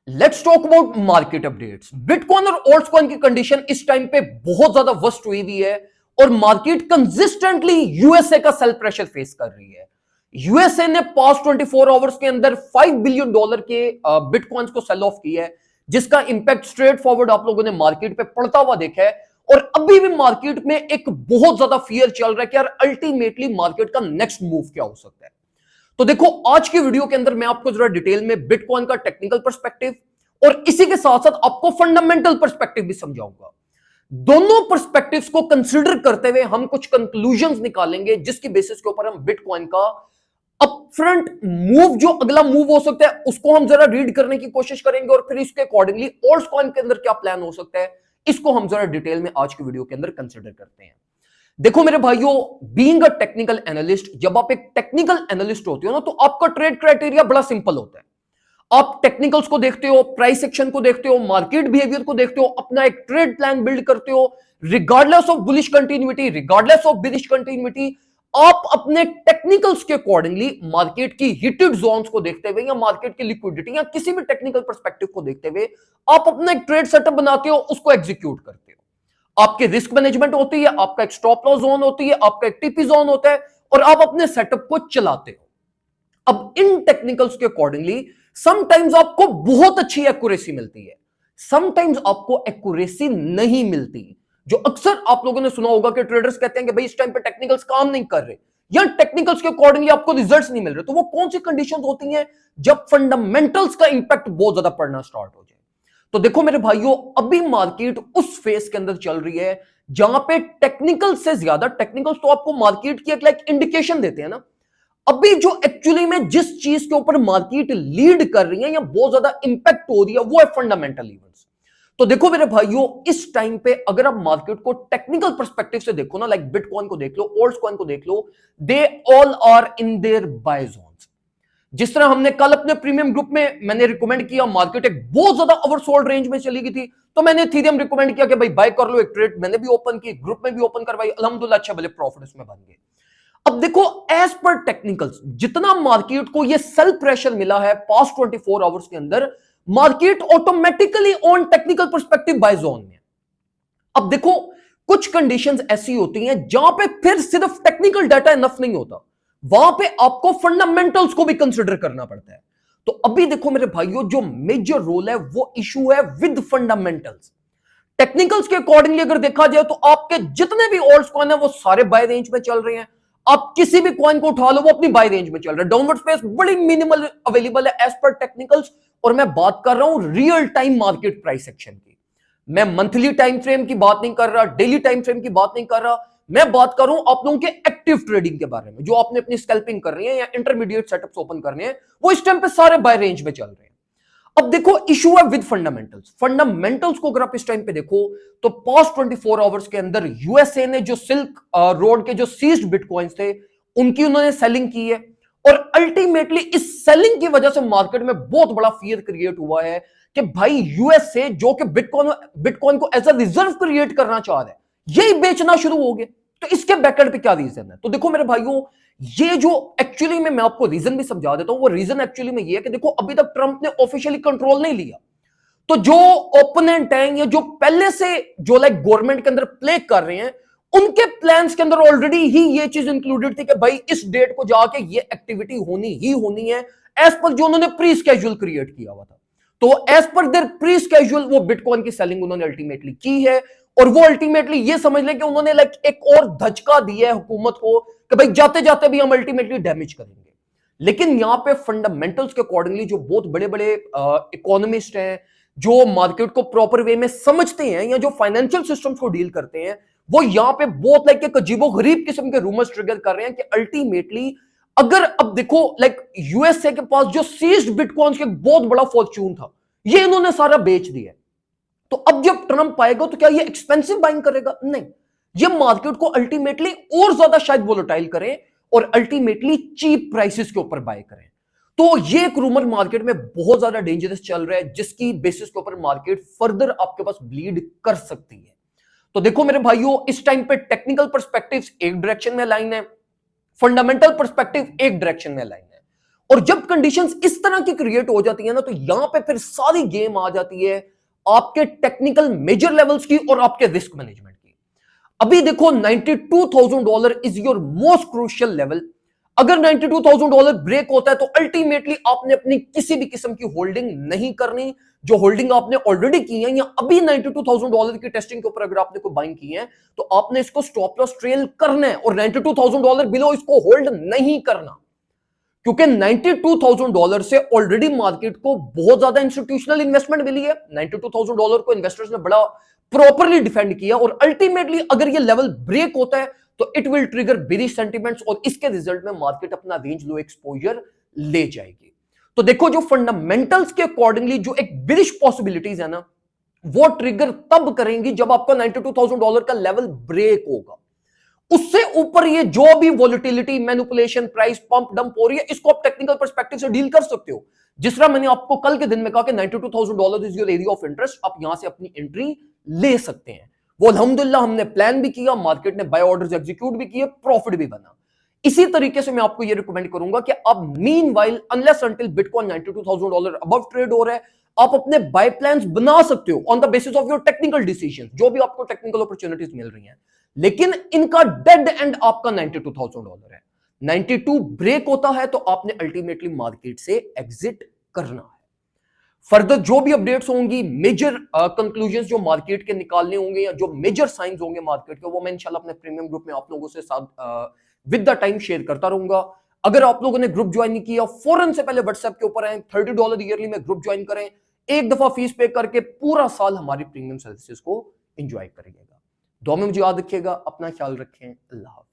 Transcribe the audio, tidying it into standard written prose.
Let's talk about market updates. Bitcoin और altcoin की condition इस टाइम पे बहुत ज्यादा वर्स्ट हुई हुई है और मार्केट कंसिस्टेंटली यूएसए का सेल प्रेशर फेस कर रही है। यूएसए ने पास्ट 24 आवर्स के अंदर $5 बिलियन के बिटकॉइंस को सेल ऑफ किया है, जिसका इंपैक्ट स्ट्रेट फॉरवर्ड आप लोगों ने मार्केट पे पड़ता हुआ देखा है। और अभी भी मार्केट में एक बहुत ज्यादा फियर चल रहा है कि यार अल्टीमेटली मार्केट का नेक्स्ट मूव क्या हो सकता है। तो देखो, आज की वीडियो के अंदर मैं आपको जरा डिटेल में बिटकॉइन का टेक्निकल पर्सपेक्टिव और इसी के साथ साथ आपको फंडामेंटल पर्सपेक्टिव भी समझाऊंगा। दोनों पर्सपेक्टिव्स को कंसीडर करते हुए हम कुछ कंक्लूजन्स निकालेंगे, जिसकी बेसिस के ऊपर हम बिटकॉइन का अपफ्रंट मूव, जो अगला मूव हो सकता है, उसको हम जरा रीड करने की कोशिश करेंगे और फिर इसके अकॉर्डिंगली ऑल्टकॉइन के अंदर क्या प्लान हो सकता है, इसको हम जरा डिटेल में आज की वीडियो के अंदर कंसीडर करते हैं। देखो मेरे भाइयों, बीइंग अ टेक्निकल एनालिस्ट, जब आप एक टेक्निकल एनालिस्ट होते हो ना, तो आपका ट्रेड क्राइटेरिया बड़ा सिंपल होता है। आप टेक्निकल्स को देखते हो, प्राइस एक्शन को देखते हो, मार्केट बिहेवियर को देखते हो, अपना एक ट्रेड प्लान बिल्ड करते हो, regardless of bullish continuity, regardless of bearish continuity. आप अपने टेक्निकल्स के अकॉर्डिंगली मार्केट की हिटेड जोन्स को देखते हुए या मार्केट की लिक्विडिटी या किसी भी टेक्निकल पर्सपेक्टिव को देखते हुए आप अपना एक ट्रेड सेटअप बनाते हो, उसको एग्जीक्यूट करते हो। आपके रिस्क मैनेजमेंट होती है, आपका एक स्टॉप लॉस जोन होती है, आपका एक टीपी जोन होता है और आप अपने सेटअप को चलाते हो। अब इन टेक्निकल्स के अकॉर्डिंगली समटाइम्स आपको बहुत अच्छी एक्यूरेसी मिलती है, समटाइम्स आपको एक्यूरेसी नहीं मिलती। जो अक्सर आप लोगों ने सुना होगा कि ट्रेडर्स कहते हैं कि भाई इस टाइम पे टेक्निकल्स काम नहीं कर रहे या टेक्निकल्स के अकॉर्डिंगली आपको रिजल्ट्स नहीं मिल रहे। तो वो कौन सी कंडीशंस होती हैं जब फंडामेंटल्स का इंपैक्ट बहुत ज्यादा पड़ना स्टार्ट हो जाए। तो देखो मेरे भाइयों, अभी मार्केट उस फेज के अंदर चल रही है जहां पे टेक्निकल से ज्यादा, टेक्निकल्स तो आपको मार्केट की एक लाइक इंडिकेशन देते हैं ना, अभी जो एक्चुअली में जिस चीज के ऊपर मार्केट लीड कर रही है या बहुत ज्यादा इंपैक्ट हो रही है, वो है फंडामेंटल इवेंट्स। तो देखो मेरे भाइयों, इस टाइम पे अगर आप मार्केट को टेक्निकल पर्सपेक्टिव से देखो ना, लाइक बिटकॉइन को देख लो, ऑल्टकॉइन को देख लो, they all are in their buy zones. जिस तरह हमने कल अपने प्रीमियम ग्रुप में मैंने रिकमेंड किया, मार्केट एक बहुत ज्यादा ओवरसोल्ड रेंज में चली गई थी, तो मैंने इथेरियम रिकमेंड किया कि भाई बाय कर लो। एक ट्रेड मैंने भी ओपन की, ग्रुप में भी ओपन करवाई, अल्हम्दुलिल्लाह अच्छे भले प्रॉफिट उसमें बन गए। अब देखो, एज पर टेक्निकल्स, जितना मार्केट को ये सेल प्रेशर मिला है पास्ट 24 आवर्स के अंदर, market automatically on technical perspective buy zone में। अब देखो, कुछ कंडीशंस ऐसी होती हैं जहां पे फिर सिर्फ टेक्निकल डाटा इनफ नहीं होता, वहां पे आपको फंडामेंटल्स को भी कंसीडर करना पड़ता है। तो अभी देखो मेरे भाइयों, जो मेजर रोल है वो इशू है विद फंडामेंटल्स। टेक्निकल्स के अकॉर्डिंगली अगर देखा जाए तो आपके जितने भी ऑल्ट्स कॉइन है वो सारे बाय रेंज में चल रहे हैं। आप किसी भी कॉइन को उठा लो, वो अपनी बाय रेंज में चल रहा है। डाउनवर्ड स्पेस बड़ी मिनिमल अवेलेबल है एज पर टेक्निकल्स। और मैं बात कर रहा हूं real time market price action की। मैं मंथली टाइम फ्रेम की बात नहीं कर रहा, डेली टाइम फ्रेम की बात नहीं कर रहा। मैं बात कर रहा हूं आप लोगों के एक्टिव ट्रेडिंग के बारे में, जो आपने अपनी स्कैल्पिंग कर रही है या इंटरमीडिएट सेटअप्स ओपन करने हैं, वो इस टाइम पे सारे बाय रेंज में चल रहे हैं। अब देखो, इशू है विद फंडामेंटल्स। फंडामेंटल्स को अगर आप इस टाइम पे देखो तो पास्ट 24 आवर्स के अंदर यूएसए ने जो सिल्क रोड के जो सीज्ड बिटकॉइंस थे, उनकी उन्होंने सेलिंग की है। और अल्टीमेटली इस सेलिंग की वजह से मार्केट में बहुत बड़ा फियर क्रिएट हुआ है कि भाई यूएसए जो कि बिटकॉइन को एज अ रिजर्व क्रिएट करना चाह रहा है, यही बेचना शुरू हो गया। तो इसके बैकएंड पे क्या रीजन है? तो देखो मेरे भाइयों, ये जो एक्चुअली में मैं आपको रीजन भी समझा देता हूं। वो रीजन एक्चुअली में ये है कि देखो, अभी तक ट्रंप ने ऑफिशियली कंट्रोल नहीं लिया, तो जो ओपोनेंट हैं या जो पहले से जो लाइक गवर्नमेंट के अंदर प्ले कर रहे हैं, उनके प्लान्स के अंदर ऑलरेडी ही ये चीज इंक्लूडेड थी कि भाई इस डेट को जाके ये एक्टिविटी होनी ही होनी है, एज पर जो उन्होंने प्री स्केड्यूल क्रिएट किया हुआ था। तो as per their pre schedule वो बिटकॉइन की सेलिंग उन्होंने अल्टीमेटली की है। और वो अल्टीमेटली ये समझ लें कि उन्होंने लाइक एक और धचका दिया है हुकूमत को कि भाई जाते जाते भी हम अल्टीमेटली डैमेज करेंगे। लेकिन यहां पे फंडामेंटल्स के अकॉर्डिंगली जो बहुत बड़े बड़े इकोनॉमिस्ट हैं, जो मार्केट को प्रॉपर वे में समझते हैं या जो फाइनेंशियल सिस्टम्स को डील करते हैं, वो यहां पे बहुत लाइक एक अजीबोगरीब किस्म के रूमर्स ट्रिगर कर रहे हैं कि अल्टीमेटली अगर अब देखो लाइक यूएसए के पास जो सीज्ड बिटकॉइंस के बहुत बड़ा फॉर्च्यून था, ये इन्होंने सारा बेच दिया। तो अब जब ट्रंप आएगा तो क्या ये एक्सपेंसिव बाइंग करेगा? नहीं, ये मार्केट को अल्टीमेटली और ज्यादा शायद वोलेटाइल करें और अल्टीमेटली चीप प्राइसेस के ऊपर बाय करें। तो ये एक रूमर मार्केट में बहुत ज्यादा डेंजरस चल रहा है, जिसकी बेसिस के ऊपर मार्केट फर्दर आपके पास ब्लीड कर सकती है। तो देखो मेरे भाइयों, इस टाइम पे टेक्निकल पर्सपेक्टिव्स एक डायरेक्शन में लाइन है, फंडामेंटल पर्सपेक्टिव एक डायरेक्शन में लाइन है। और जब कंडीशंस इस तरह की क्रिएट हो जाती है ना, तो यहां पे फिर सारी गेम आ जाती है आपके टेक्निकल मेजर लेवल्स की और आपके रिस्क मैनेजमेंट की। अभी देखो $92,000 is your most crucial level. अगर $92,000 ब्रेक होता है तो अल्टीमेटली आपने अपनी किसी भी किस्म की होल्डिंग नहीं करनी। जो होल्डिंग आपने ऑलरेडी की है या अभी $92,000 की टेस्टिंग के ऊपर अगर आपने कोई बाइंग की है तो आपने इसको स्टॉप लॉस ट्रेल करना है और $92,000 बिलो इसको होल्ड नहीं करना, क्योंकि $92,000 से ऑलरेडी मार्केट को बहुत ज्यादा इंस्टीट्यूशनल इन्वेस्टमेंट मिली है। $92,000 को इन्वेस्टर्स ने बड़ा प्रॉपरली डिफेंड किया और अल्टीमेटली अगर ये लेवल ब्रेक होता है तो it will trigger bearish sentiments और इसके रिजल्ट में मार्केट अपना रेंज लो एक्सपोजर ले जाएगी। तो देखो जो फंडामेंटल्स के अकॉर्डिंगली जो एक बेरिश पॉसिबिलिटीज है ना, वो ट्रिगर तब करेंगी जब आपका $92,000 का लेवल ब्रेक होगा। उससे ऊपर ये जो भी volatility, manipulation, price pump dump हो रही है, इसको आप टेक्निकल पर्सपेक्टिव से डील कर सकते हो। जिस तरह मैंने आपको कल के दिन में कहा कि $92,000 is your area of interest, आप यहां से अपनी एंट्री ले सकते हैं। वो अल्हम्दुलिल्लाह हमने प्लान भी किया, मार्केट ने बाय ऑर्डर्स एग्जीक्यूट भी किए, प्रॉफिट भी बना। इसी तरीके से मैं आपको ये रिकमेंड करूंगा कि आप meanwhile unless until bitcoin $92,000 above trade हो रहा है, आप अपने बाय प्लान्स बना सकते हो on the basis of your technical decision, जो भी आपको टेक्निकल अपॉर्चुनिटीज मिल रही हैं। लेकिन इनका डेड एंड आपका $92,000 है। 92 ब्रेक होता है तो आपने अल्टीमेटली मार्केट से एग्जिट करना है। फर्दर जो भी अपडेट्स होंगी, मेजर कंक्लूजन्स जो मार्केट के निकालने होंगे या जो मेजर साइंस होंगे मार्केट के, वो मैं इंशाल्लाह अपने प्रीमियम ग्रुप में आप लोगों से साथ विद द टाइम शेयर करता रहूंगा। अगर आप लोगों ने ग्रुप ज्वाइन नहीं किया, फौरन से पहले व्हाट्सएप के ऊपर आए, $30 ईयरली में ग्रुप ज्वाइन करें, एक दफा फीस पे करके पूरा साल हमारी प्रीमियम सर्विसेज को एंजॉय करिएगा। दुआ में मुझे याद रखिएगा, अपना ख्याल रखें, अल्लाह हाफ़िज़।